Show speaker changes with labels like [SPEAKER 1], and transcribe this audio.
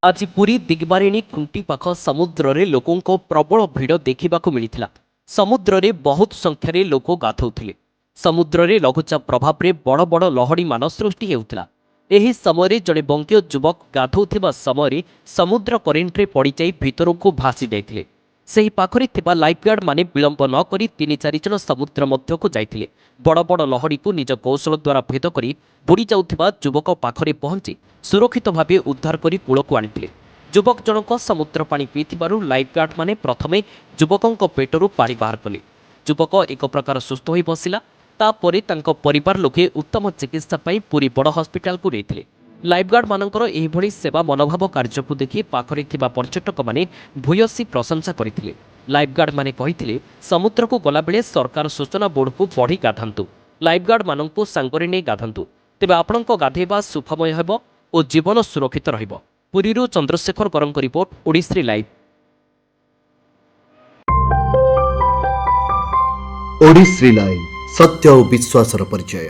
[SPEAKER 1] आज पुरी दिगबारिणी खुंटी पाख समुद्र रे लोकों को प्रबल भिड़ देखा मिलता। समुद्र रे बहुत संख्यार लोक गाधौले। समुद्र रे लघुचाप प्रभाव में बड़ बड़ लहड़ी मान सृष्टि होता। एही समय जड़े बंकीय युवक गाधौथिबा समय समुद्र करेन्ट्रे पड़जाई भितर को भासी जाते। ସେହି ପାଖରେ ଥିବା ଲାଇଫଗାର୍ଡ ମାନେ ବିଳମ୍ବ ନ କରି 3-4 ଜଣ ସମୁଦ୍ର ମଧ୍ୟକୁ ଯାଇଥିଲେ। ବଡ଼ ବଡ଼ ଲହଡ଼ିକୁ ନିଜ କୌଶଳ ଦ୍ୱାରା ଭେଦ କରି ବୁଡ଼ି ଯାଉଥିବା ଯୁବକ ପାଖରେ ପହଞ୍ଚି ସୁରକ୍ଷିତ ଭାବେ ଉଦ୍ଧାର କରି କୂଳକୁ ଆଣିଥିଲେ। ଯୁବକ ଜଣକ ସମୁଦ୍ର ପାଣି ପିଇଥିବାରୁ ଲାଇଫଗାର୍ଡ ମାନେ ପ୍ରଥମେ ଯୁବକଙ୍କ ପେଟରୁ ପାଣି ବାହାର କଲେ। ଯୁବକ ଏକ ପ୍ରକାର ସୁସ୍ଥ ହୋଇ ବସିଲା। ତାପରେ ତାଙ୍କ ପରିବାର ଲୋକେ ଉତ୍ତମ ଚିକିତ୍ସା ପାଇଁ ପୁରୀ ବଡ଼ ହସ୍ପିଟାଲକୁ ନେଇଥିଲେ। ଲାଇଫଗାର୍ଡ ମାନଙ୍କର ଏହିଭଳି ସେବା ମନୋଭାବ କାର୍ଯ୍ୟକୁ ଦେଖି ପାଖରେ ଥିବା ପର୍ଯ୍ୟଟକ ମାନେ ଭୂୟସୀ ପ୍ରଶଂସା କରିଥିଲେ। ଲାଇଫଗାର୍ଡ ମାନେ କହିଥିଲେ, ସମୁଦ୍ରକୁ ଗଲାବେଳେ ସରକାର ସୂଚନା ବୋର୍ଡକୁ ପଢ଼ି ଗାଧାନ୍ତୁ। ଲାଇଫଗାର୍ଡ ମାନଙ୍କୁ ସାଙ୍ଗରେ ନେଇ ଗାଧାନ୍ତୁ, ତେବେ ଆପଣଙ୍କ ଗାଧେଇବା ସୁଖମୟ ହେବ ଓ ଜୀବନ ସୁରକ୍ଷିତ ରହିବ। ପୁରୀରୁ ଚନ୍ଦ୍ରଶେଖର କରଙ୍କ ରିପୋର୍ଟ, ଓଡ଼ିଶ୍ରୀ ଲାଇଭ୍।
[SPEAKER 2] ओडिश्री लाइव सत्य और विश्वासर परिचय।